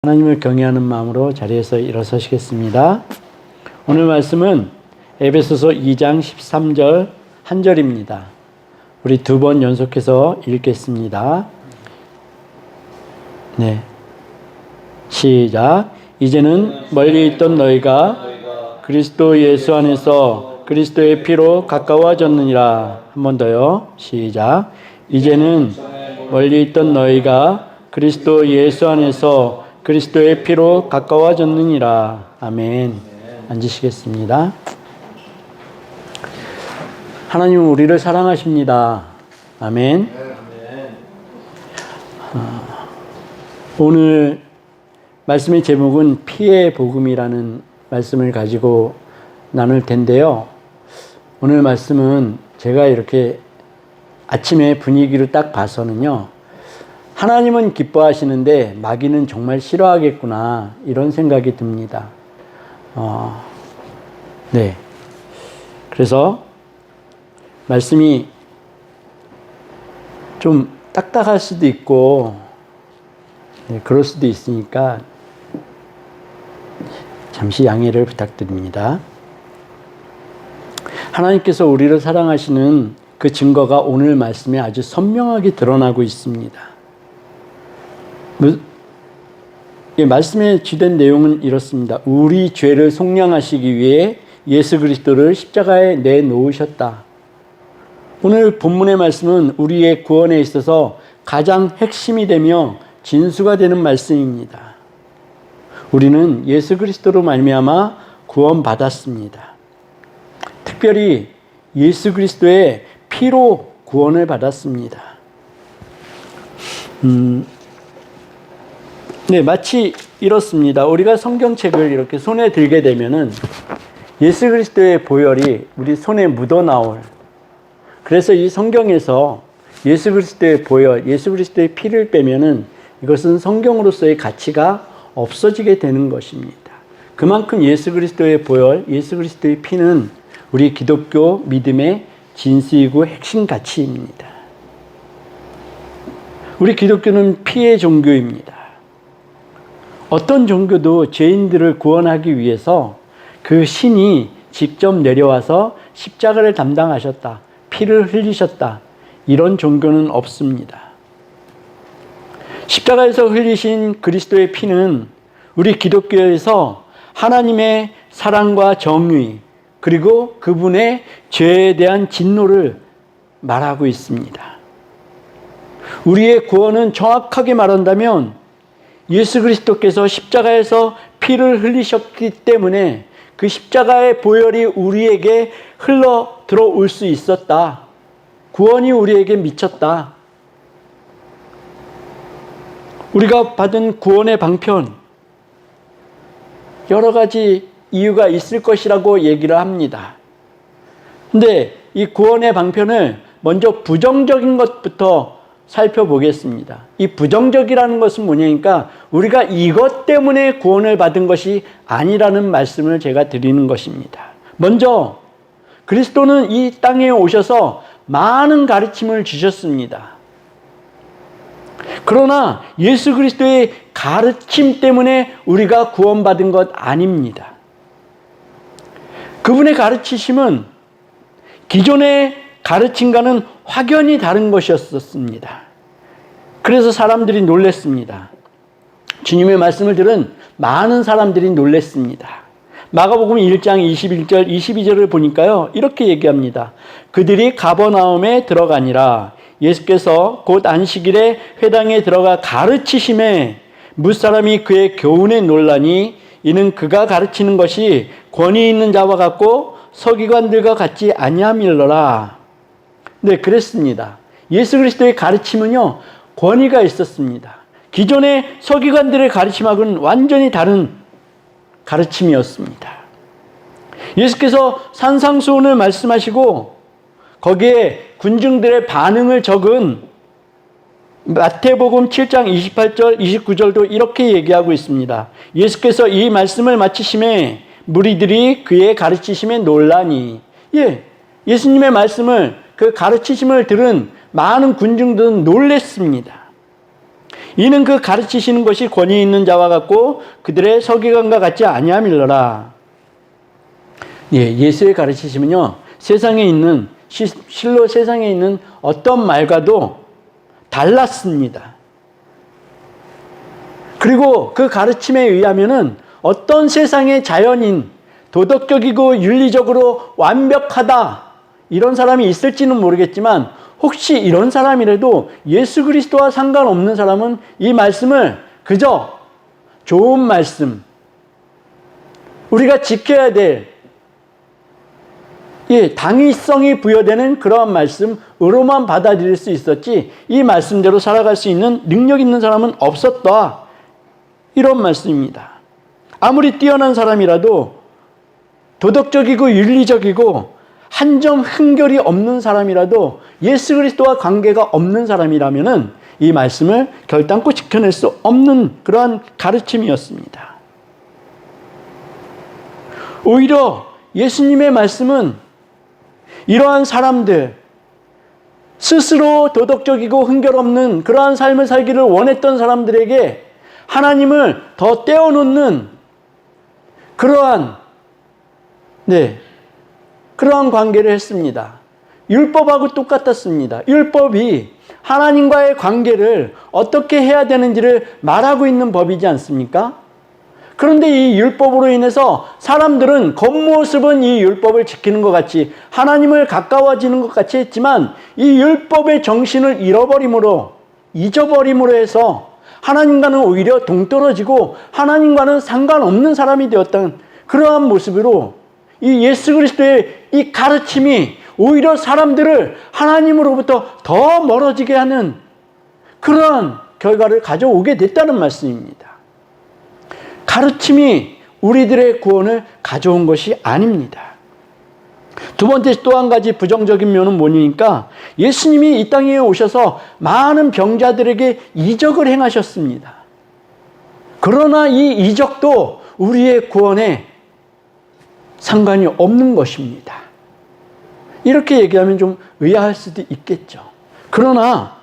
하나님을 경외하는 마음으로 자리에서 일어서시겠습니다. 오늘 말씀은 에베소서 2장 13절 한 절입니다. 우리 두 번 연속해서 읽겠습니다. 네, 시작. 이제는 멀리 있던 너희가 그리스도 예수 안에서 그리스도의 피로 가까워졌느니라. 한 번 더요. 시작. 이제는 멀리 있던 너희가 그리스도 예수 안에서 그리스도의 피로 가까워졌느니라. 아멘. 앉으시겠습니다. 하나님은 우리를 사랑하십니다. 아멘. 오늘 말씀의 제목은 피의 복음이라는 말씀을 가지고 나눌 텐데요. 오늘 말씀은 제가 이렇게 아침에 분위기를 딱 봐서는요, 하나님은 기뻐하시는데 마귀는 정말 싫어하겠구나, 이런 생각이 듭니다. 네. 그래서 말씀이 좀 딱딱할 수도 있고, 네, 그럴 수도 있으니까 잠시 양해를 부탁드립니다. 하나님께서 우리를 사랑하시는 그 증거가 오늘 말씀에 아주 선명하게 드러나고 있습니다. 말씀에 주된 내용은 이렇습니다. 우리 죄를 속량하시기 위해 예수 그리스도를 십자가에 내놓으셨다. 오늘 본문의 말씀은 우리의 구원에 있어서 가장 핵심이 되며 진수가 되는 말씀입니다. 우리는 예수 그리스도로 말미암아 구원받았습니다. 특별히 예수 그리스도의 피로 구원을 받았습니다. 네, 마치 이렇습니다. 우리가 성경책을 이렇게 손에 들게 되면은 예수 그리스도의 보혈이 우리 손에 묻어 나올, 그래서 이 성경에서 예수 그리스도의 보혈, 예수 그리스도의 피를 빼면은 이것은 성경으로서의 가치가 없어지게 되는 것입니다. 그만큼 예수 그리스도의 보혈, 예수 그리스도의 피는 우리 기독교 믿음의 진수이고 핵심 가치입니다. 우리 기독교는 피의 종교입니다. 어떤 종교도 죄인들을 구원하기 위해서 그 신이 직접 내려와서 십자가를 담당하셨다, 피를 흘리셨다, 이런 종교는 없습니다. 십자가에서 흘리신 그리스도의 피는 우리 기독교에서 하나님의 사랑과 정의, 그리고 그분의 죄에 대한 진노를 말하고 있습니다. 우리의 구원은 정확하게 말한다면 예수 그리스도께서 십자가에서 피를 흘리셨기 때문에 그 십자가의 보혈이 우리에게 흘러 들어올 수 있었다. 구원이 우리에게 미쳤다. 우리가 받은 구원의 방편, 여러 가지 이유가 있을 것이라고 얘기를 합니다. 근데 이 구원의 방편을 먼저 부정적인 것부터 살펴보겠습니다. 이 부정적이라는 것은 뭐냐니까 우리가 이것 때문에 구원을 받은 것이 아니라는 말씀을 제가 드리는 것입니다. 먼저 그리스도는 이 땅에 오셔서 많은 가르침을 주셨습니다. 그러나 예수 그리스도의 가르침 때문에 우리가 구원받은 것 아닙니다. 그분의 가르치심은 기존의 가르침과는 확연히 다른 것이었습니다. 그래서 사람들이 놀랐습니다. 주님의 말씀을 들은 많은 사람들이 놀랐습니다. 마가복음 1장 21절, 22절을 보니까요, 이렇게 얘기합니다. 그들이 가버나움에 들어가니라. 예수께서 곧 안식일에 회당에 들어가 가르치심에 무사람이 그의 교훈에 놀라니 이는 그가 가르치는 것이 권위 있는 자와 같고 서기관들과 같지 아니함일러라. 네, 그랬습니다. 예수 그리스도의 가르침은요, 권위가 있었습니다. 기존의 서기관들의 가르침하고는 완전히 다른 가르침이었습니다. 예수께서 산상수훈을 말씀하시고 거기에 군중들의 반응을 적은 마태복음 7장 28절, 29절도 이렇게 얘기하고 있습니다. 예수께서 이 말씀을 마치심에 무리들이 그의 가르치심에 놀라니, 예수님의 말씀을, 그 가르치심을 들은 많은 군중들은 놀랬습니다. 이는 그 가르치시는 것이 권위 있는 자와 같고 그들의 서기관과 같지 아니함일러라. 예, 예수의 가르치심은요, 세상에 있는, 실로 세상에 있는 어떤 말과도 달랐습니다. 그리고 그 가르침에 의하면은 어떤 세상의 자연인, 도덕적이고 윤리적으로 완벽하다, 이런 사람이 있을지는 모르겠지만, 혹시 이런 사람이라도 예수 그리스도와 상관없는 사람은 이 말씀을 그저 좋은 말씀, 우리가 지켜야 될, 예, 당위성이 부여되는 그러한 말씀으로만 받아들일 수 있었지, 이 말씀대로 살아갈 수 있는 능력 있는 사람은 없었다, 이런 말씀입니다. 아무리 뛰어난 사람이라도 도덕적이고 윤리적이고 한 점 흠결이 없는 사람이라도 예수 그리스도와 관계가 없는 사람이라면은 이 말씀을 결단코 지켜낼 수 없는 그러한 가르침이었습니다. 오히려 예수님의 말씀은 이러한 사람들, 스스로 도덕적이고 흠결 없는 그러한 삶을 살기를 원했던 사람들에게 하나님을 더 떼어놓는 그러한 관계를 했습니다. 율법하고 똑같았습니다. 율법이 하나님과의 관계를 어떻게 해야 되는지를 말하고 있는 법이지 않습니까? 그런데 이 율법으로 인해서 사람들은 겉모습은 이 율법을 지키는 것 같이, 하나님을 가까워지는 것 같이 했지만, 이 율법의 정신을 잊어버림으로 해서 하나님과는 오히려 동떨어지고 하나님과는 상관없는 사람이 되었던 그러한 모습으로 이 예수 그리스도의 이 가르침이 오히려 사람들을 하나님으로부터 더 멀어지게 하는 그러한 결과를 가져오게 됐다는 말씀입니다. 가르침이 우리들의 구원을 가져온 것이 아닙니다. 두 번째, 또 한 가지 부정적인 면은 뭐니까, 예수님이 이 땅에 오셔서 많은 병자들에게 이적을 행하셨습니다. 그러나 이 이적도 우리의 구원에 상관이 없는 것입니다. 이렇게 얘기하면 좀 의아할 수도 있겠죠. 그러나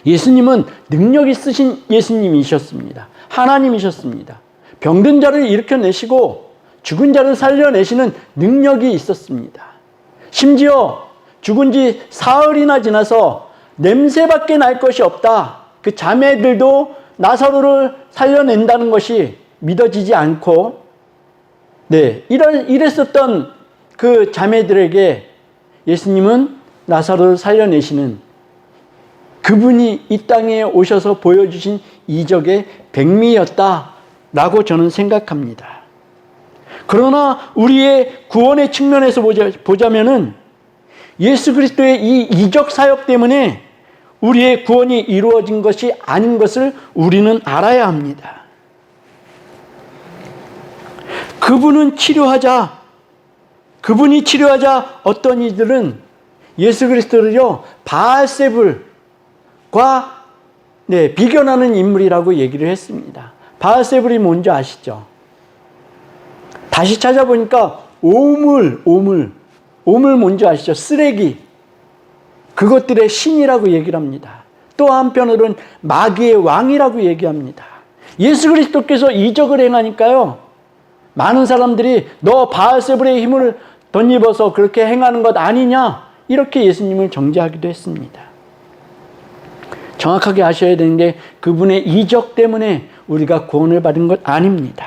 예수님은 능력 있으신 예수님이셨습니다. 하나님이셨습니다. 병든 자를 일으켜내시고 죽은 자를 살려내시는 능력이 있었습니다. 심지어 죽은 지 사흘이나 지나서 냄새밖에 날 것이 없다, 그 자매들도 나사로를 살려낸다는 것이 믿어지지 않고, 이랬었던 그 자매들에게 예수님은 나사로를 살려내시는, 그분이 이 땅에 오셔서 보여주신 이적의 백미였다라고 저는 생각합니다. 그러나 우리의 구원의 측면에서 보자면은 예수 그리스도의 이 이적 사역 때문에 우리의 구원이 이루어진 것이 아닌 것을 우리는 알아야 합니다. 그분이 치료하자 어떤 이들은 예수 그리스도를요, 바알세불과 비견하는 인물이라고 얘기를 했습니다. 바알세불이 뭔지 아시죠? 다시 찾아보니까 오물 뭔지 아시죠? 쓰레기, 그것들의 신이라고 얘기를 합니다. 또 한편으로는 마귀의 왕이라고 얘기합니다. 예수 그리스도께서 이적을 행하니까요, 많은 사람들이 너 바알세불의 힘을 덧입어서 그렇게 행하는 것 아니냐, 이렇게 예수님을 정죄하기도 했습니다. 정확하게 아셔야 되는 게, 그분의 이적 때문에 우리가 구원을 받은 것 아닙니다.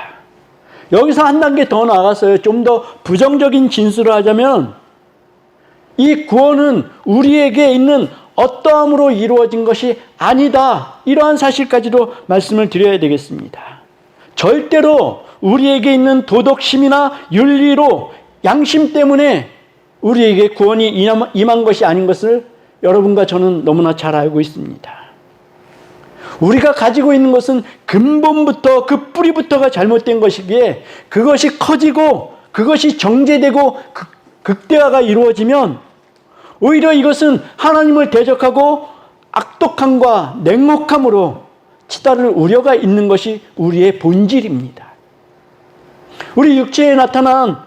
여기서 한 단계 더 나아가서요, 좀 더 부정적인 진술을 하자면, 이 구원은 우리에게 있는 어떠함으로 이루어진 것이 아니다, 이러한 사실까지도 말씀을 드려야 되겠습니다. 절대로 우리에게 있는 도덕심이나 윤리로, 양심 때문에 우리에게 구원이 임한 것이 아닌 것을 여러분과 저는 너무나 잘 알고 있습니다. 우리가 가지고 있는 것은 근본부터, 그 뿌리부터가 잘못된 것이기에, 그것이 커지고 그것이 정제되고 극대화가 이루어지면 오히려 이것은 하나님을 대적하고 악독함과 냉혹함으로 치달을 우려가 있는 것이 우리의 본질입니다. 우리 육체에 나타난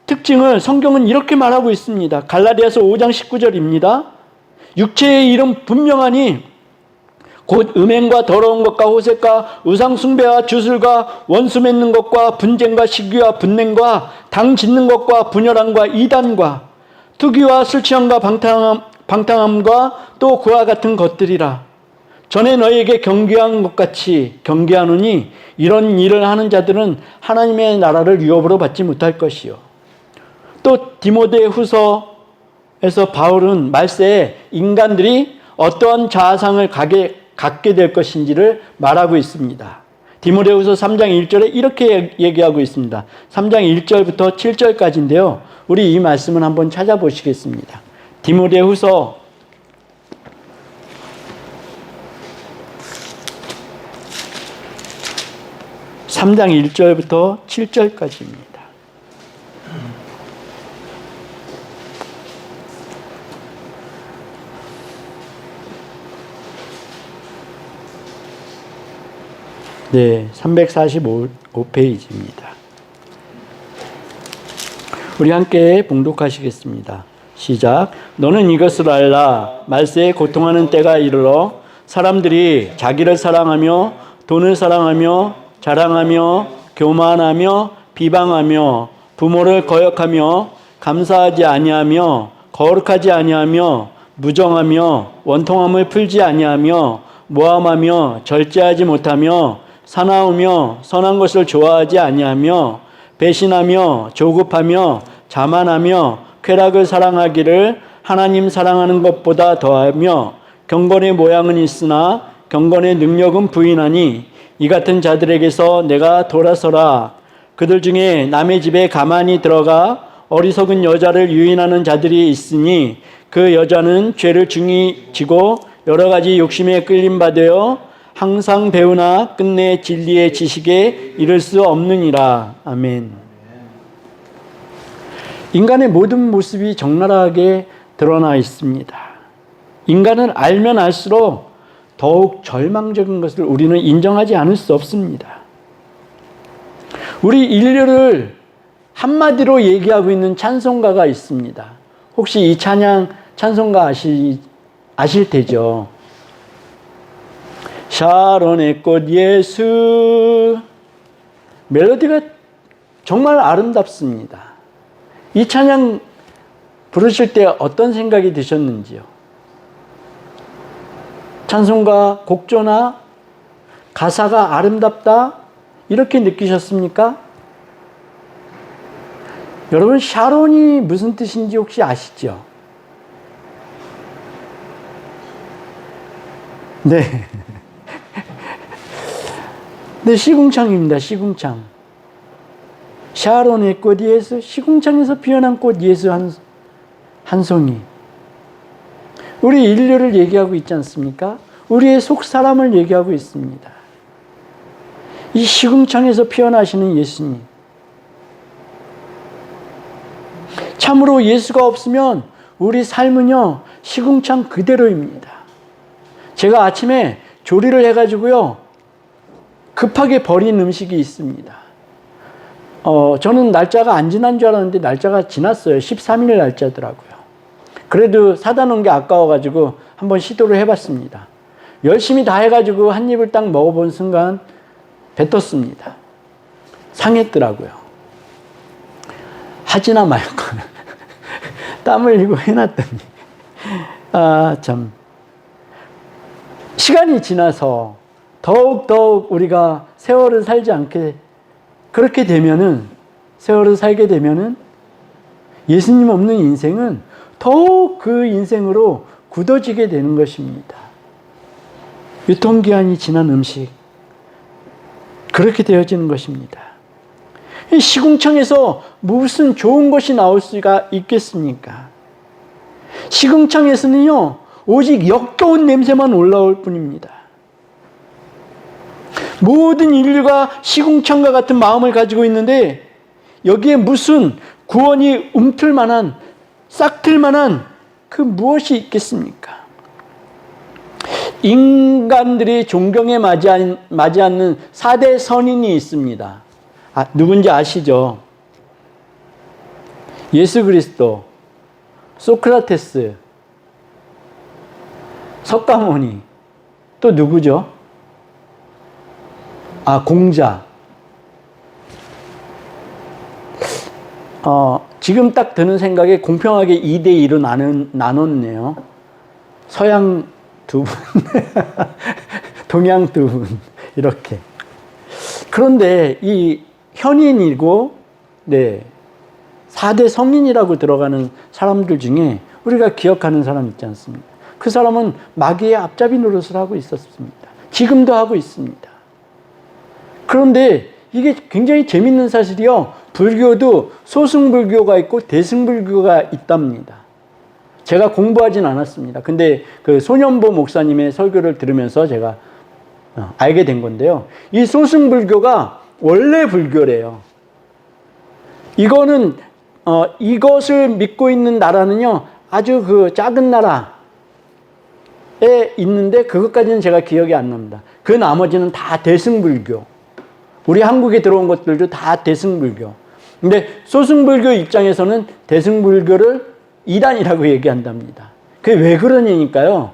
특징을 성경은 이렇게 말하고 있습니다. 갈라디아서 5장 19절입니다. 육체의 일은 분명하니 곧 음행과 더러운 것과 호색과 우상숭배와 주술과 원수 맺는 것과 분쟁과 시기와 분냉과 당 짓는 것과 분열함과 이단과 투기와 술 취함과 방탕함과 또 그와 같은 것들이라. 전에 너희에게 경계한 것 같이 경계하노니 이런 일을 하는 자들은 하나님의 나라를 유업으로 받지 못할 것이요. 또 디모데 후서에서 바울은 말세에 인간들이 어떠한 자아상을 갖게 될 것인지를 말하고 있습니다. 디모데후서 3장 1절에 이렇게 얘기하고 있습니다. 3장 1절부터 7절까지인데요. 우리 이 말씀을 한번 찾아보시겠습니다. 디모데후서 3장 1절부터 7절까지입니다. 네, 345페이지입니다. 우리 함께 봉독하시겠습니다. 시작. 너는 이것을 알라. 말세에 고통하는 때가 이르러 사람들이 자기를 사랑하며 돈을 사랑하며 자랑하며 교만하며 비방하며 부모를 거역하며 감사하지 아니하며 거룩하지 아니하며 무정하며 원통함을 풀지 아니하며 모함하며 절제하지 못하며 사나우며 선한 것을 좋아하지 아니하며 배신하며 조급하며 자만하며 쾌락을 사랑하기를 하나님 사랑하는 것보다 더하며 경건의 모양은 있으나 경건의 능력은 부인하니 이 같은 자들에게서 내가 돌아서라. 그들 중에 남의 집에 가만히 들어가 어리석은 여자를 유인하는 자들이 있으니 그 여자는 죄를 중히 지고 여러 가지 욕심에 끌림받아 항상 배우나 끝내 진리의 지식에 이를 수 없느니라. 아멘. 인간의 모든 모습이 적나라하게 드러나 있습니다. 인간을 알면 알수록 더욱 절망적인 것을 우리는 인정하지 않을 수 없습니다. 우리 인류를 한마디로 얘기하고 있는 찬송가가 있습니다. 혹시 이 찬송가 아실 테죠? 샤론의 꽃 예수. 멜로디가 정말 아름답습니다. 이 찬양 부르실 때 어떤 생각이 드셨는지요? 찬송가 곡조나 가사가 아름답다 이렇게 느끼셨습니까? 여러분, 샤론이 무슨 뜻인지 혹시 아시죠? 네. 네, 시궁창입니다. 시궁창. 샤론의 꽃 예수, 시궁창에서 피어난 꽃 예수 한 송이. 우리 인류를 얘기하고 있지 않습니까? 우리의 속 사람을 얘기하고 있습니다. 이 시궁창에서 피어나시는 예수님. 참으로 예수가 없으면 우리 삶은요, 시궁창 그대로입니다. 제가 아침에 조리를 해가지고요, 급하게 버린 음식이 있습니다. 저는 날짜가 안 지난 줄 알았는데 날짜가 지났어요. 13일 날짜더라고요. 그래도 사다 놓은 게 아까워가지고 한번 시도를 해봤습니다. 열심히 다 해가지고 한 입을 딱 먹어본 순간 뱉었습니다. 상했더라고요. 하지나 말고 땀 흘리고 해놨더니 참 시간이 지나서 더욱 우리가 세월을 살지 않게 그렇게 되면은 세월을 살게 되면은 예수님 없는 인생은 더욱 그 인생으로 굳어지게 되는 것입니다. 유통기한이 지난 음식 그렇게 되어지는 것입니다. 이 시궁창에서 무슨 좋은 것이 나올 수가 있겠습니까? 시궁창에서는요 오직 역겨운 냄새만 올라올 뿐입니다. 모든 인류가 시궁창과 같은 마음을 가지고 있는데 여기에 무슨 구원이 움틀만한 싹틀만한 그 무엇이 있겠습니까? 인간들이 존경에 맞지 않는 4대 선인이 있습니다. 누군지 아시죠? 예수 그리스도, 소크라테스, 석가모니, 또 누구죠? 아, 공자. 지금 딱 드는 생각에 공평하게 2대 2로 나눴네요. 서양 두 분, 동양 두 분, 이렇게. 그런데 이 현인이고, 네, 4대 성인이라고 들어가는 사람들 중에 우리가 기억하는 사람 있지 않습니까? 그 사람은 마귀의 앞잡이 노릇을 하고 있었습니다. 지금도 하고 있습니다. 그런데 이게 굉장히 재밌는 사실이요. 불교도 소승불교가 있고 대승불교가 있답니다. 제가 공부하진 않았습니다. 근데 그 소년보 목사님의 설교를 들으면서 제가 알게 된 건데요. 이 소승불교가 원래 불교래요. 이거는 이것을 믿고 있는 나라는요, 아주 그 작은 나라에 있는데 그것까지는 제가 기억이 안 납니다. 그 나머지는 다 대승불교. 우리 한국에 들어온 것들도 다 대승불교. 근데 소승불교 입장에서는 대승불교를 이단이라고 얘기한답니다. 그게 왜 그러냐니까요.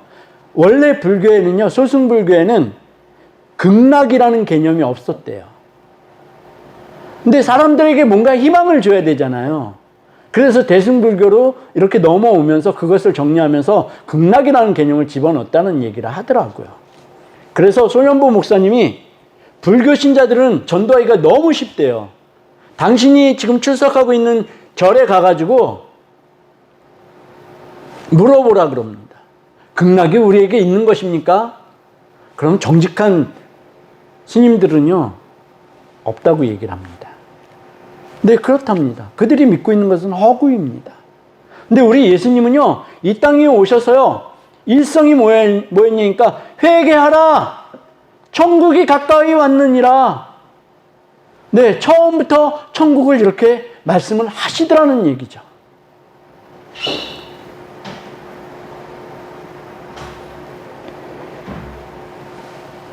원래 불교에는요, 소승불교에는 극락이라는 개념이 없었대요. 근데 사람들에게 뭔가 희망을 줘야 되잖아요. 그래서 대승불교로 이렇게 넘어오면서 그것을 정리하면서 극락이라는 개념을 집어넣었다는 얘기를 하더라고요. 그래서 소년보 목사님이 불교 신자들은 전도하기가 너무 쉽대요. 당신이 지금 출석하고 있는 절에 가가지고 물어보라 그럽니다. 극락이 우리에게 있는 것입니까? 그럼 정직한 스님들은요, 없다고 얘기를 합니다. 네, 그렇답니다. 그들이 믿고 있는 것은 허구입니다. 근데 우리 예수님은요, 이 땅에 오셔서요, 일성이 뭐였냐니까, 회개하라! 천국이 가까이 왔느니라. 네, 처음부터 천국을 이렇게 말씀을 하시더라는 얘기죠.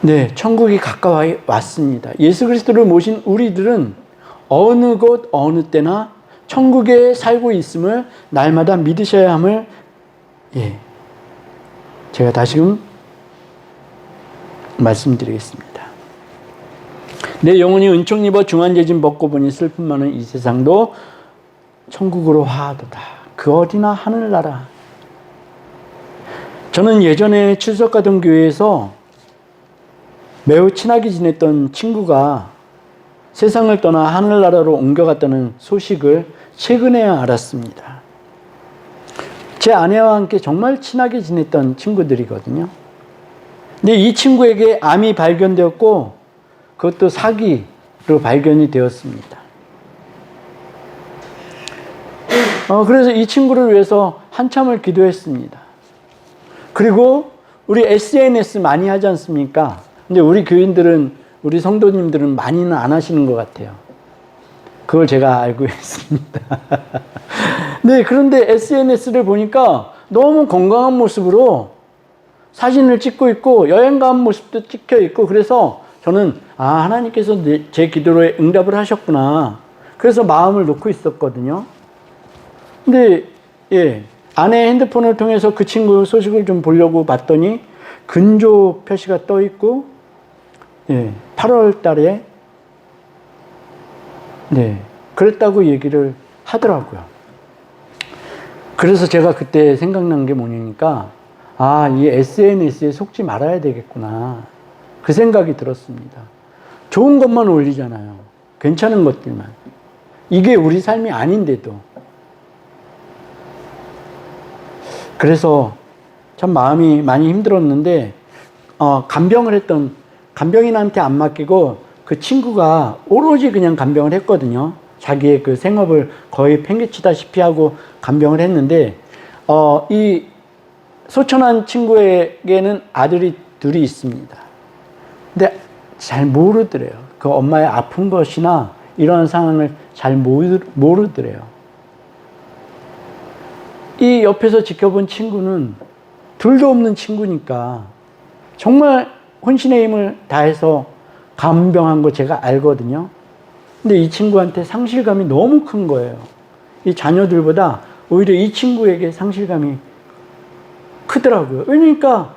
네, 천국이 가까이 왔습니다. 예수 그리스도를 모신 우리들은 어느 곳 어느 때나 천국에 살고 있음을 날마다 믿으셔야 함을, 제가 다시금 말씀드리겠습니다. 내 영혼이 은총 입어 중한죄짐 벗고 보니 슬픔 많은 이 세상도 천국으로 화하도다. 그 어디나 하늘나라. 저는 예전에 출석하던 교회에서 매우 친하게 지냈던 친구가 세상을 떠나 하늘나라로 옮겨갔다는 소식을 최근에 알았습니다. 제 아내와 함께 정말 친하게 지냈던 친구들이거든요. 근데 이 친구에게 암이 발견되었고 그것도 사기로 발견이 되었습니다. 그래서 이 친구를 위해서 한참을 기도했습니다. 그리고 우리 SNS 많이 하지 않습니까? 근데 우리 교인들은, 우리 성도님들은 많이는 안 하시는 것 같아요. 그걸 제가 알고 있습니다. 네, 그런데 SNS를 보니까 너무 건강한 모습으로 사진을 찍고 있고 여행 간 모습도 찍혀 있고, 그래서 저는 하나님께서 제 기도에 응답을 하셨구나. 그래서 마음을 놓고 있었거든요. 근데 아내 핸드폰을 통해서 그 친구 소식을 좀 보려고 봤더니 근조 표시가 떠 있고 8월 달에 그랬다고 얘기를 하더라고요. 그래서 제가 그때 생각난 게 뭐냐니까, 이 SNS에 속지 말아야 되겠구나. 그 생각이 들었습니다. 좋은 것만 올리잖아요. 괜찮은 것들만. 이게 우리 삶이 아닌데도. 그래서 참 마음이 많이 힘들었는데, 간병인한테 안 맡기고 그 친구가 오로지 그냥 간병을 했거든요. 자기의 그 생업을 거의 팽개치다시피 하고 간병을 했는데, 이 소천한 친구에게는 아들이 둘이 있습니다. 근데 잘 모르더래요. 그 엄마의 아픈 것이나 이런 상황을 잘 모르더래요. 이 옆에서 지켜본 친구는 둘도 없는 친구니까 정말 혼신의 힘을 다해서 간병한 거 제가 알거든요. 근데 이 친구한테 상실감이 너무 큰 거예요. 이 자녀들보다 오히려 이 친구에게 상실감이 크더라고요. 그러니까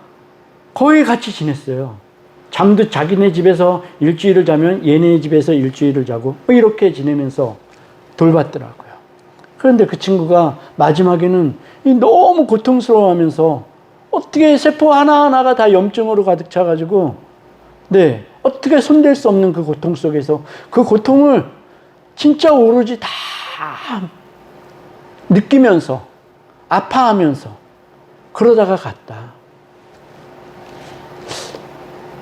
거의 같이 지냈어요. 잠도 자기네 집에서 일주일을 자면 얘네 집에서 일주일을 자고 이렇게 지내면서 돌봤더라고요. 그런데 그 친구가 마지막에는 너무 고통스러워하면서 어떻게 세포 하나하나가 다 염증으로 가득 차가지고 네, 어떻게 손댈 수 없는 그 고통 속에서 그 고통을 진짜 오로지 다 느끼면서 아파하면서 그러다가 갔다.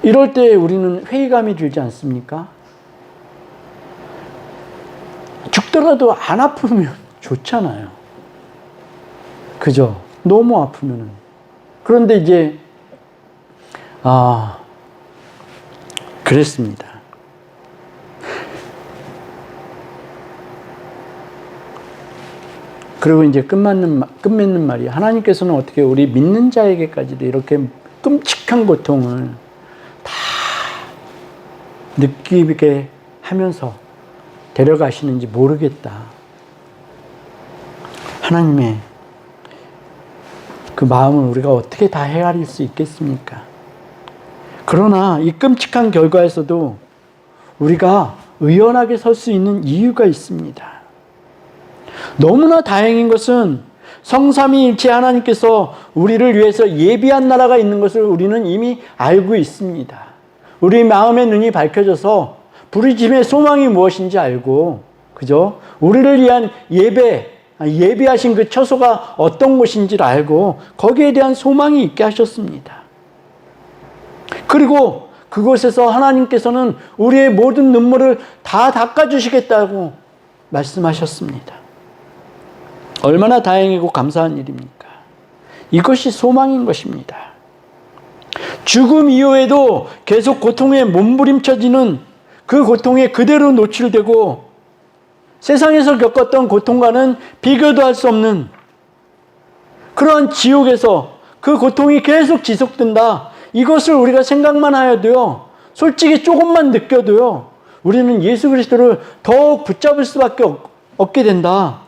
이럴 때 우리는 회의감이 들지 않습니까? 죽더라도 안 아프면 좋잖아요. 그죠? 너무 아프면은. 그런데 이제, 그랬습니다. 그리고 이제 끝맺는 말이 하나님께서는 어떻게 우리 믿는 자에게까지도 이렇게 끔찍한 고통을 다 느끼게 하면서 데려가시는지 모르겠다. 하나님의 그 마음을 우리가 어떻게 다 헤아릴 수 있겠습니까? 그러나 이 끔찍한 결과에서도 우리가 의연하게 설 수 있는 이유가 있습니다. 너무나 다행인 것은 성삼위일체 하나님께서 우리를 위해서 예비한 나라가 있는 것을 우리는 이미 알고 있습니다. 우리 마음의 눈이 밝혀져서 부르심의 소망이 무엇인지 알고, 그죠? 우리를 위한 예비하신 그 처소가 어떤 곳인지를 알고 거기에 대한 소망이 있게 하셨습니다. 그리고 그곳에서 하나님께서는 우리의 모든 눈물을 다 닦아주시겠다고 말씀하셨습니다. 얼마나 다행이고 감사한 일입니까? 이것이 소망인 것입니다. 죽음 이후에도 계속 고통에 몸부림쳐지는 그 고통에 그대로 노출되고 세상에서 겪었던 고통과는 비교도 할 수 없는 그런 지옥에서 그 고통이 계속 지속된다. 이것을 우리가 생각만 하여도요, 솔직히 조금만 느껴도요, 우리는 예수 그리스도를 더욱 붙잡을 수밖에 없게 된다.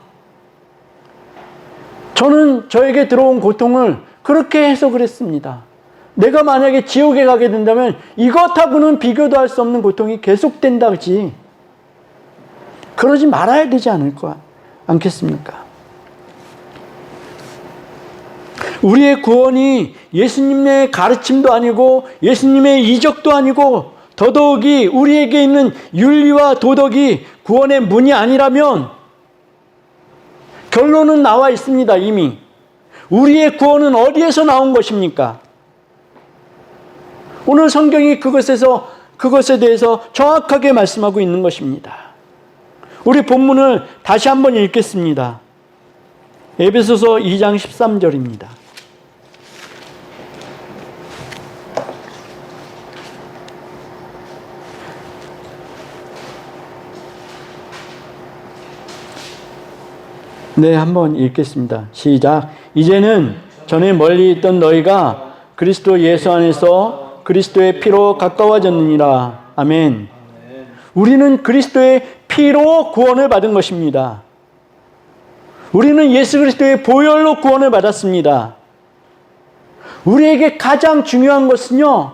저는 저에게 들어온 고통을 그렇게 해석을 했습니다. 내가 만약에 지옥에 가게 된다면 이것하고는 비교도 할 수 없는 고통이 계속된다지. 그러지 말아야 되지 않겠습니까? 우리의 구원이 예수님의 가르침도 아니고 예수님의 이적도 아니고 더더욱이 우리에게 있는 윤리와 도덕이 구원의 문이 아니라면 결론은 나와 있습니다. 이미. 우리의 구원은 어디에서 나온 것입니까? 오늘 성경이 그것에 대해서 정확하게 말씀하고 있는 것입니다. 우리 본문을 다시 한번 읽겠습니다. 에베소서 2장 13절입니다. 네, 한번 읽겠습니다. 시작. 이제는 전에 멀리 있던 너희가 그리스도 예수 안에서 그리스도의 피로 가까워졌느니라. 아멘. 우리는 그리스도의 피로 구원을 받은 것입니다. 우리는 예수 그리스도의 보혈로 구원을 받았습니다. 우리에게 가장 중요한 것은요,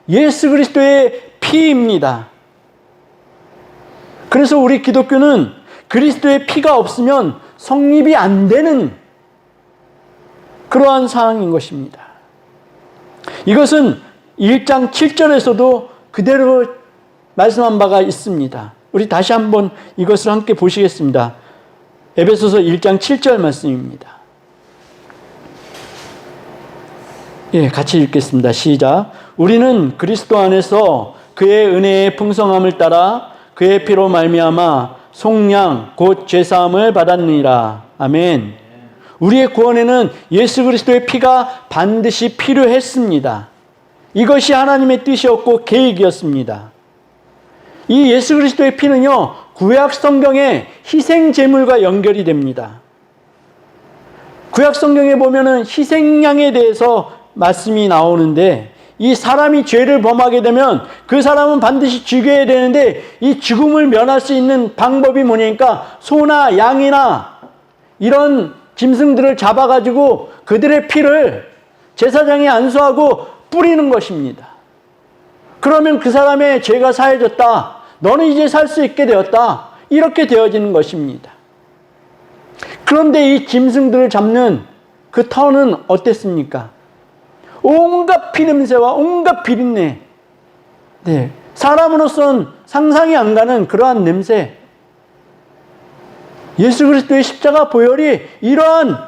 예수 그리스도의 피입니다. 그래서 우리 기독교는 그리스도의 피가 없으면 성립이 안 되는 그러한 상황인 것입니다. 이것은 1장 7절에서도 그대로 말씀한 바가 있습니다. 우리 다시 한번 이것을 함께 보시겠습니다. 에베소서 1장 7절 말씀입니다. 예, 같이 읽겠습니다. 시작. 우리는 그리스도 안에서 그의 은혜의 풍성함을 따라 그의 피로 말미암아 속량 곧 죄사함을 받았느니라. 아멘. 우리의 구원에는 예수 그리스도의 피가 반드시 필요했습니다. 이것이 하나님의 뜻이었고 계획이었습니다. 이 예수 그리스도의 피는요, 구약 성경의 희생 제물과 연결이 됩니다. 구약 성경에 보면은 희생양에 대해서 말씀이 나오는데, 이 사람이 죄를 범하게 되면 그 사람은 반드시 죽여야 되는데, 이 죽음을 면할 수 있는 방법이 뭐냐니까 소나 양이나 이런 짐승들을 잡아가지고 그들의 피를 제사장에 안수하고 뿌리는 것입니다. 그러면 그 사람의 죄가 사해졌다. 너는 이제 살 수 있게 되었다. 이렇게 되어지는 것입니다. 그런데 이 짐승들을 잡는 그 터는 어땠습니까? 온갖 피냄새와 온갖 비린내. 네. 사람으로서는 상상이 안 가는 그러한 냄새. 예수 그리스도의 십자가 보혈이 이러한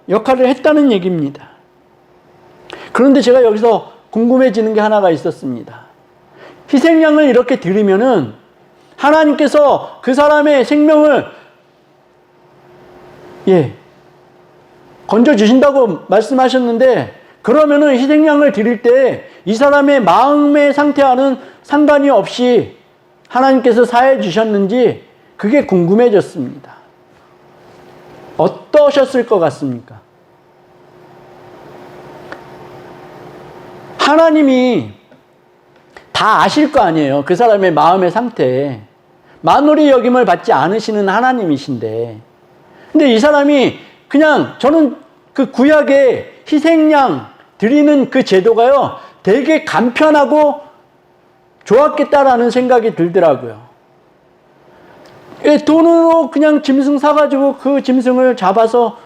역할을 했다는 얘기입니다. 그런데 제가 여기서 궁금해지는 게 하나가 있었습니다. 희생양을 이렇게 드리면은 하나님께서 그 사람의 생명을 건져주신다고 말씀하셨는데, 그러면은 희생양을 드릴 때 이 사람의 마음의 상태와는 상관이 없이 하나님께서 사해 주셨는지 그게 궁금해졌습니다. 어떠셨을 것 같습니까? 하나님이 다 아실 거 아니에요. 그 사람의 마음의 상태. 만홀히 여김을 받지 않으시는 하나님이신데. 근데 이 사람이 그냥, 저는 그 구약의 희생양 드리는 그 제도가요, 되게 간편하고 좋았겠다라는 생각이 들더라고요. 돈으로 그냥 짐승 사가지고 그 짐승을 잡아서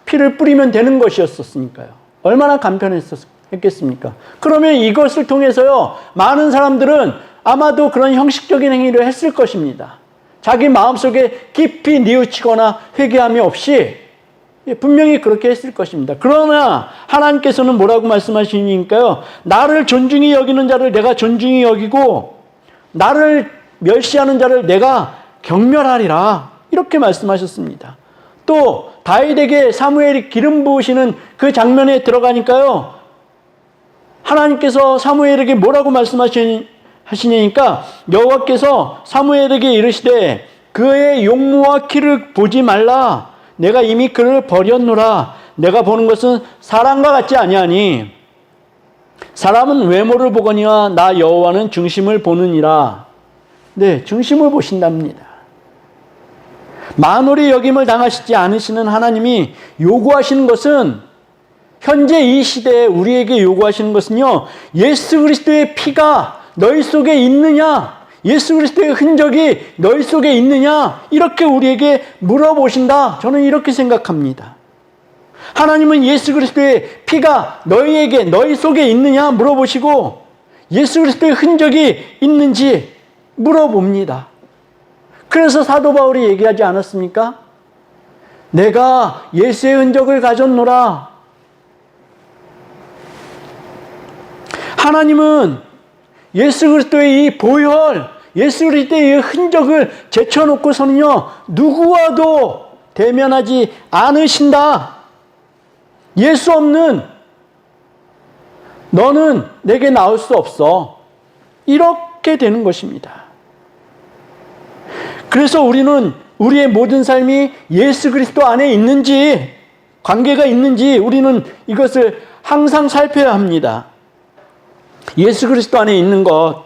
피를 뿌리면 되는 것이었으니까요. 얼마나 간편했겠습니까? 그러면 이것을 통해서요, 많은 사람들은 아마도 그런 형식적인 행위를 했을 것입니다. 자기 마음속에 깊이 뉘우치거나 회개함이 없이 분명히 그렇게 했을 것입니다. 그러나 하나님께서는 뭐라고 말씀하시니까요, 나를 존중히 여기는 자를 내가 존중히 여기고 나를 멸시하는 자를 내가 경멸하리라, 이렇게 말씀하셨습니다. 또 다윗에게 사무엘이 기름 부으시는 그 장면에 들어가니까요, 하나님께서 사무엘에게 뭐라고 말씀하시니까, 여호와께서 사무엘에게 이르시되 그의 용모와 키를 보지 말라. 내가 이미 그를 버렸노라. 내가 보는 것은 사람과 같지 아니하니 사람은 외모를 보거니와 나 여호와는 중심을 보느니라. 네, 중심을 보신답니다. 만홀히 여김을 당하시지 않으시는 하나님이 요구하시는 것은, 현재 이 시대에 우리에게 요구하시는 것은요, 예수 그리스도의 피가 너희 속에 있느냐, 예수 그리스도의 흔적이 너희 속에 있느냐, 이렇게 우리에게 물어보신다. 저는 이렇게 생각합니다. 하나님은 예수 그리스도의 피가 너희 속에 있느냐 물어보시고, 예수 그리스도의 흔적이 있는지 물어봅니다. 그래서 사도 바울이 얘기하지 않았습니까? 내가 예수의 흔적을 가졌노라. 하나님은 예수 그리스도의 이 보혈, 예수 그리스도의 이 흔적을 제쳐놓고서는요, 누구와도 대면하지 않으신다. 예수 없는 너는 내게 나올 수 없어. 이렇게 되는 것입니다. 그래서 우리는 우리의 모든 삶이 예수 그리스도 안에 있는지, 관계가 있는지 우리는 이것을 항상 살펴야 합니다. 예수 그리스도 안에 있는 것,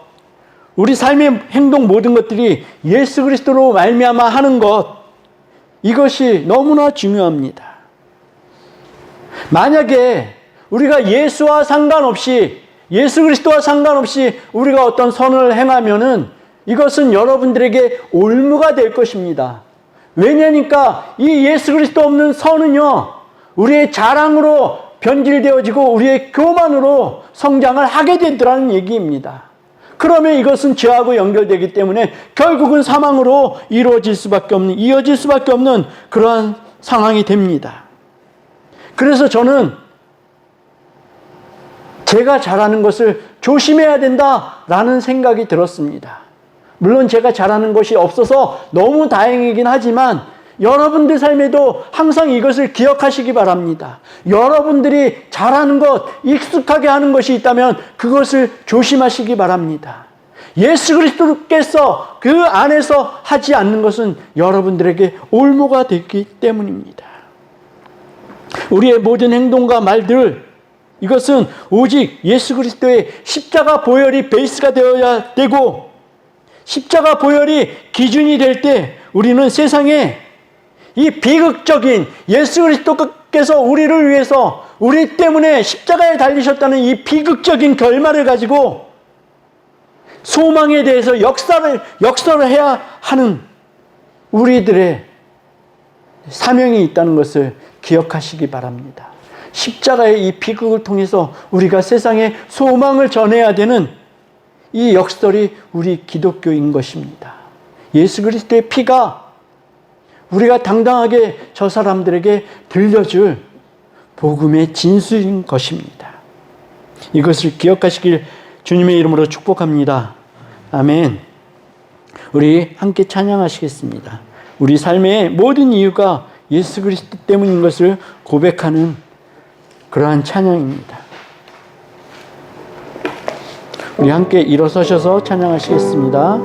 우리 삶의 행동 모든 것들이 예수 그리스도로 말미암아 하는 것, 이것이 너무나 중요합니다. 만약에 우리가 예수와 상관없이, 예수 그리스도와 상관없이 우리가 어떤 선을 행하면은 이것은 여러분들에게 올무가 될 것입니다. 왜냐니까 이 예수 그리스도 없는 선은요, 우리의 자랑으로 변질되어지고 우리의 교만으로 성장을 하게 되더라는 얘기입니다. 그러면 이것은 죄하고 연결되기 때문에 결국은 사망으로 이어질 수밖에 없는 그러한 상황이 됩니다. 그래서 저는 제가 잘하는 것을 조심해야 된다라는 생각이 들었습니다. 물론 제가 잘하는 것이 없어서 너무 다행이긴 하지만 여러분들 삶에도 항상 이것을 기억하시기 바랍니다. 여러분들이 잘하는 것, 익숙하게 하는 것이 있다면 그것을 조심하시기 바랍니다. 예수 그리스도께서 그 안에서 하지 않는 것은 여러분들에게 올무가 되기 때문입니다. 우리의 모든 행동과 말들, 이것은 오직 예수 그리스도의 십자가 보혈이 베이스가 되어야 되고, 십자가 보혈이 기준이 될 때 우리는 세상에 이 비극적인 예수 그리스도가 주님께서 우리를 위해서 우리 때문에 십자가에 달리셨다는 이 비극적인 결말을 가지고 소망에 대해서 역설을 해야 하는 우리들의 사명이 있다는 것을 기억하시기 바랍니다. 십자가의 이 비극을 통해서 우리가 세상에 소망을 전해야 되는 이 역설이 우리 기독교인 것입니다. 예수 그리스도의 피가 우리가 당당하게 저 사람들에게 들려줄 복음의 진수인 것입니다. 이것을 기억하시길 주님의 이름으로 축복합니다. 아멘. 우리 함께 찬양하시겠습니다. 우리 삶의 모든 이유가 예수 그리스도 때문인 것을 고백하는 그러한 찬양입니다. 우리 함께 일어서셔서 찬양하시겠습니다.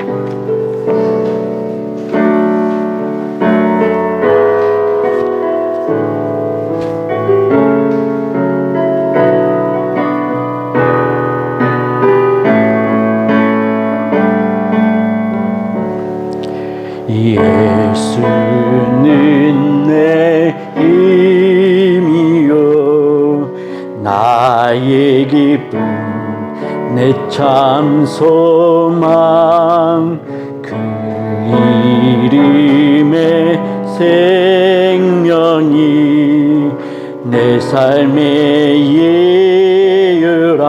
예수는 내 힘이요 나의 기쁨 내 참 소망 그 이름의 생명이 내 삶의 예유라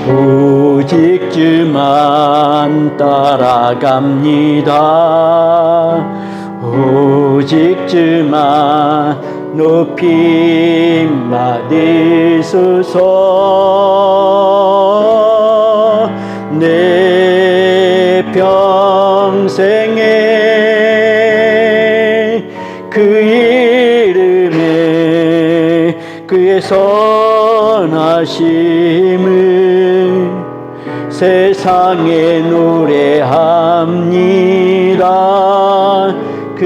오직 주만 따라갑니다. 오직 주만 높임 받으소서 내 평생에 그 이름에 그의 선하심을 세상에 노래합니다. 그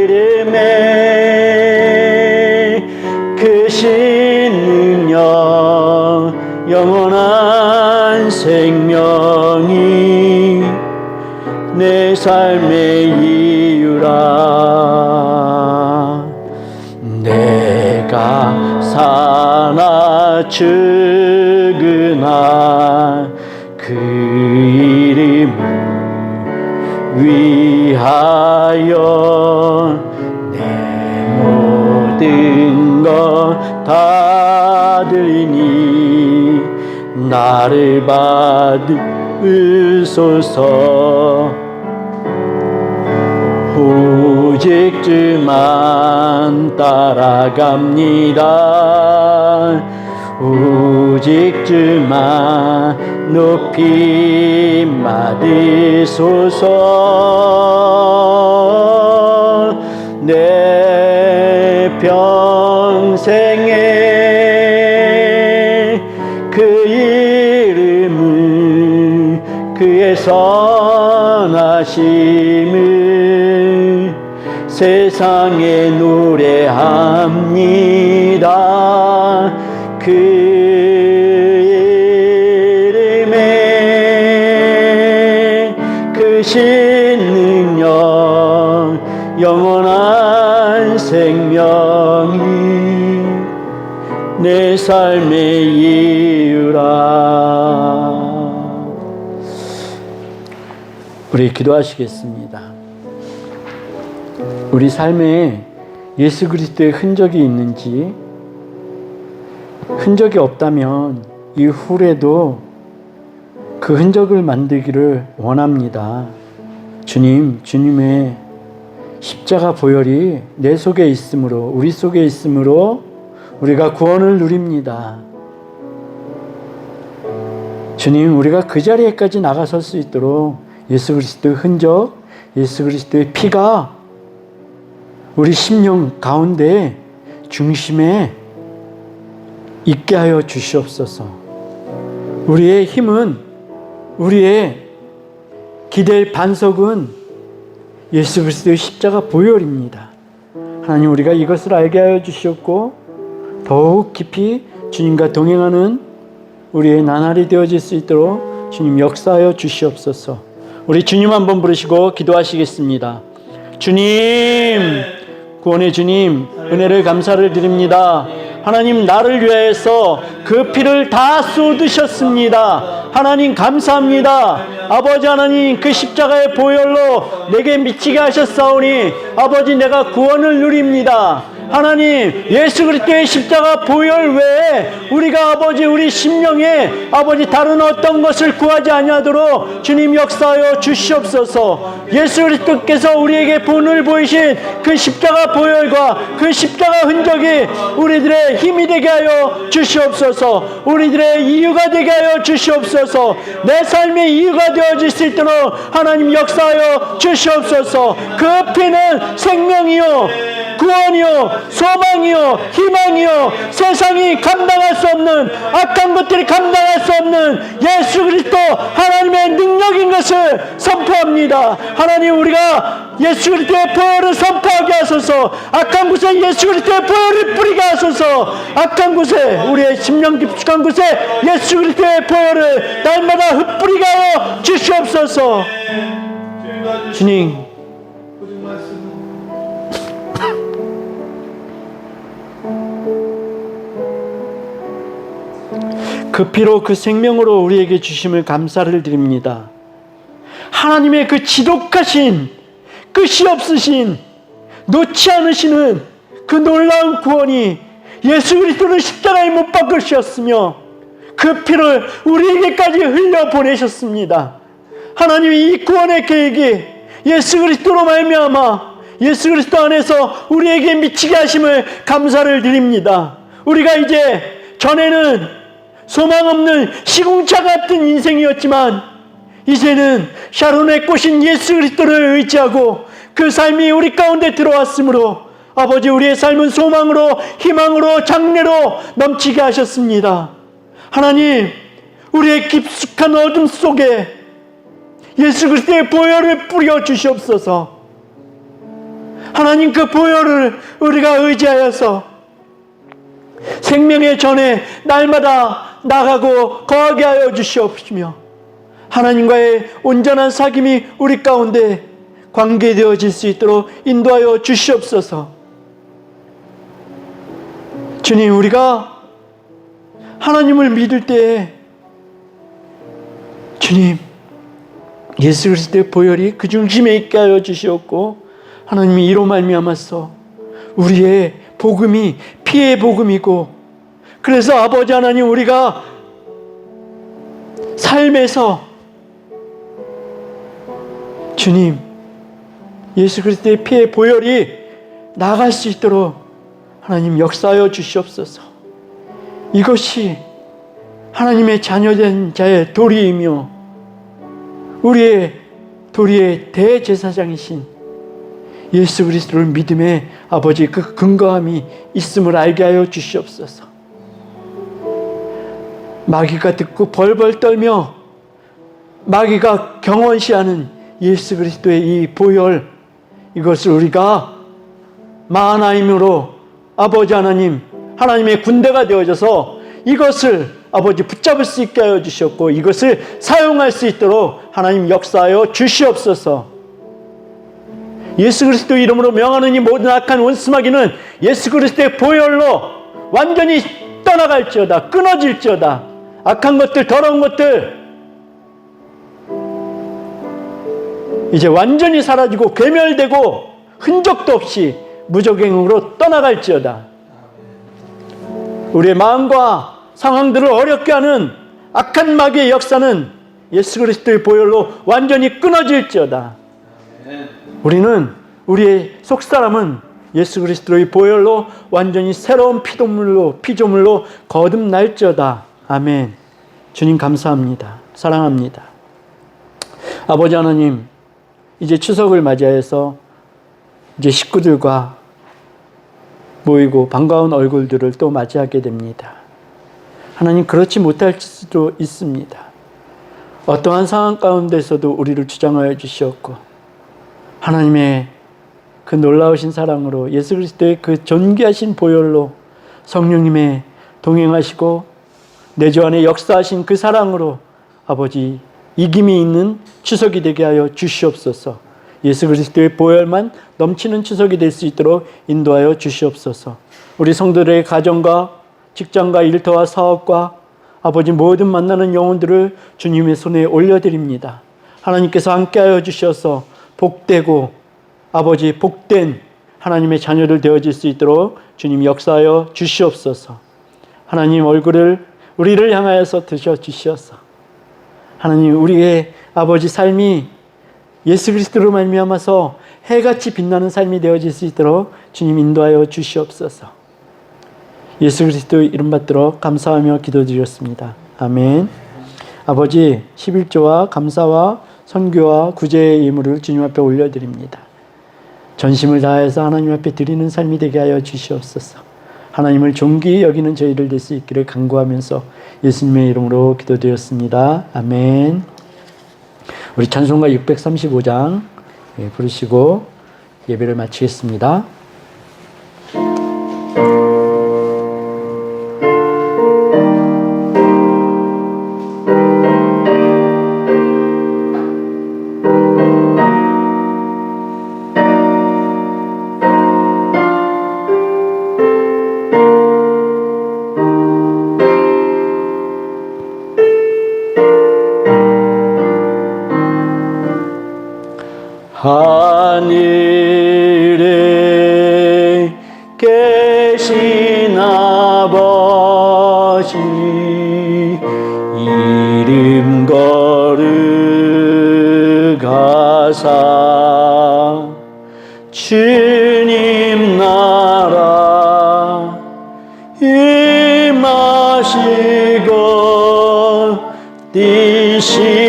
이름에 크신 능력 영원한 생명이 내 삶의 이유라 내가 사나 죽으나 그 이름을 위하여 내 모든 것 다 드리니 나를 받으소서 오직 주만 따라갑니다. 오직 주만 높임 받으소서 내 평생에 그 이름을 그의 선하심을 세상에 노래합니다. 그 이름에 크신 능력 영원한 생명이 내 삶의 이유라. 우리 기도하시겠습니다. 우리 삶에 예수 그리스도의 흔적이 있는지, 흔적이 없다면 이후에도 그 흔적을 만들기를 원합니다. 주님의 십자가 보혈이 내 속에 있으므로, 우리 속에 있으므로 우리가 구원을 누립니다. 주님, 우리가 그 자리에까지 나가설 수 있도록 예수 그리스도의 흔적, 예수 그리스도의 피가 우리 심령 가운데 중심에 있게 하여 주시옵소서. 우리의 힘은, 우리의 기댈 반석은 예수 그리스도의 십자가 보혈입니다. 하나님, 우리가 이것을 알게 하여 주시옵고 더욱 깊이 주님과 동행하는 우리의 나날이 되어질 수 있도록 주님 역사하여 주시옵소서. 우리 주님 한번 부르시고 기도하시겠습니다. 주님, 구원의 주님, 은혜를 감사를 드립니다. 하나님, 나를 위하여서 그 피를 다 쏟으셨습니다. 하나님 감사합니다. 아버지 하나님, 그 십자가의 보혈로 내게 미치게 하셨사오니 아버지, 내가 구원을 누립니다. 하나님, 예수 그리스도의 십자가 보혈 외에 우리가 아버지 우리 심령에 아버지 다른 어떤 것을 구하지 아니하도록 주님 역사하여 주시옵소서. 예수 그리스도께서 우리에게 본을 보이신 그 십자가 보혈과 그 십자가 흔적이 우리들의 힘이 되게 하여 주시옵소서. 우리들의 이유가 되게 하여 주시옵소서. 내 삶의 이유가 되어질 수 있도록 하나님 역사하여 주시옵소서. 그 피는 생명이요 구원이요 소망이요 희망이요 세상이 감당할 수 없는 악한 것들이 감당할 수 없는 예수 그리스도 하나님의 능력인 것을 선포합니다. 하나님, 우리가 예수 그리스도의 보혈을 선포하게 하소서. 악한 곳에 예수 그리스도의 보혈을 뿌리게 하소서. 악한 곳에, 우리의 심령 깊숙한 곳에 예수 그리스도의 보혈을 날마다 흩뿌리게 하여 주시옵소서. 주님, 그 피로 그 생명으로 우리에게 주심을 감사를 드립니다. 하나님의 그 지독하신, 끝이 없으신, 놓지 않으시는 그 놀라운 구원이 예수 그리스도를 십자가에 못 박으셨으며 그 피를 우리에게까지 흘려 보내셨습니다. 하나님이 이 구원의 계획이 예수 그리스도로 말미암아 예수 그리스도 안에서 우리에게 미치게 하심을 감사를 드립니다. 우리가 이제 전에는 소망 없는 시궁창 같은 인생이었지만 이제는 샤론의 꽃인 예수 그리스도를 의지하고 그 삶이 우리 가운데 들어왔으므로 아버지, 우리의 삶은 소망으로 희망으로 장래로 넘치게 하셨습니다. 하나님, 우리의 깊숙한 어둠 속에 예수 그리스도의 보혈을 뿌려 주시옵소서. 하나님, 그 보혈을 우리가 의지하여서 생명의 전에 날마다 나가고 거하게 하여 주시옵시며 하나님과의 온전한 사귐이 우리 가운데 관계되어질 수 있도록 인도하여 주시옵소서. 주님, 우리가 하나님을 믿을 때에 주님, 예수 그리스도의 보혈이 그 중심에 있게 하여 주시옵고 하나님이 이로 말미암아서 우리의 복음이 피의 복음이고, 그래서 아버지 하나님, 우리가 삶에서 주님 예수 그리스도의 피의 보혈이 나갈 수 있도록 하나님 역사하여 주시옵소서. 이것이 하나님의 자녀된 자의 도리이며 우리의 도리의 대제사장이신 예수 그리스도를 믿음의 아버지 그 근거함이 있음을 알게 하여 주시옵소서. 마귀가 듣고 벌벌 떨며 마귀가 경원시하는 예수 그리스도의 이 보혈, 이것을 우리가 마하나임으로 아버지 하나님, 하나님의 군대가 되어져서 이것을 아버지 붙잡을 수 있게 하여 주셨고 이것을 사용할 수 있도록 하나님 역사하여 주시옵소서. 예수 그리스도 이름으로 명하는 이 모든 악한 원수마귀는 예수 그리스도의 보혈로 완전히 떠나갈지어다, 끊어질지어다. 악한 것들, 더러운 것들 이제 완전히 사라지고 괴멸되고 흔적도 없이 무적행으로 떠나갈지어다. 우리의 마음과 상황들을 어렵게 하는 악한 마귀의 역사는 예수 그리스도의 보혈로 완전히 끊어질지어다. 우리는, 우리의 속사람은 예수 그리스도의 보혈로 완전히 새로운 피조물로 거듭날지어다. 아멘. 주님 감사합니다. 사랑합니다. 아버지 하나님, 이제 추석을 맞이해서 이제 식구들과 모이고 반가운 얼굴들을 또 맞이하게 됩니다. 하나님, 그렇지 못할 수도 있습니다. 어떠한 상황 가운데서도 우리를 주장하여 주시었고 하나님의 그 놀라우신 사랑으로 예수 그리스도의 그 존귀하신 보혈로 성령님의 동행하시고 내주 안에 역사하신 그 사랑으로 아버지 이김이 있는 추석이 되게 하여 주시옵소서. 예수 그리스도의 보혈만 넘치는 추석이 될 수 있도록 인도하여 주시옵소서. 우리 성도들의 가정과 직장과 일터와 사업과 아버지 모든 만나는 영혼들을 주님의 손에 올려드립니다. 하나님께서 함께하여 주셔서 복되고 아버지 복된 하나님의 자녀들 되어질 수 있도록 주님 역사하여 주시옵소서. 하나님 얼굴을 우리를 향하여서 드셔 주시옵소서. 하나님 우리의 아버지 삶이 예수 그리스도로 말미암아서 해같이 빛나는 삶이 되어질 수 있도록 주님 인도하여 주시옵소서. 예수 그리스도 이름 받들어 감사하며 기도드렸습니다. 아멘. 아버지 11조와 감사와 선교와 구제의 예물을 주님 앞에 올려드립니다. 전심을 다해서 하나님 앞에 드리는 삶이 되게 하여 주시옵소서. 하나님을 존귀히 여기는 저희를 될 수 있기를 간구하면서 예수님의 이름으로 기도드렸습니다. 아멘. 우리 찬송가 635장 부르시고 예배를 마치겠습니다. 하늘에 계신 아버지 이름 거룩하사 주님 나라 임하시고 뜻이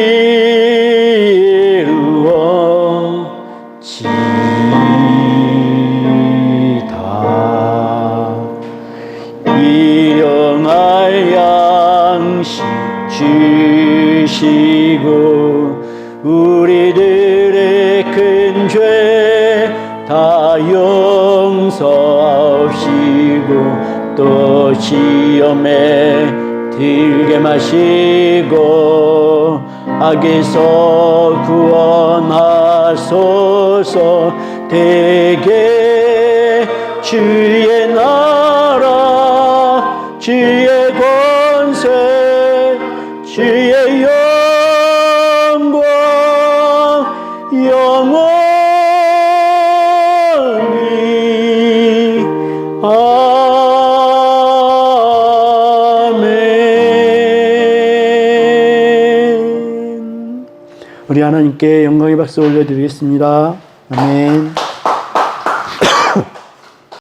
주시고 우리들의 큰 죄 다 용서하시고 또 시험에 들게 마시고 악에서 구원하소서. 대개 주의 나라 주의 권세 주의 영광 영원히 아멘. 우리 하나님께 영광의 박수 올려드리겠습니다. 아멘.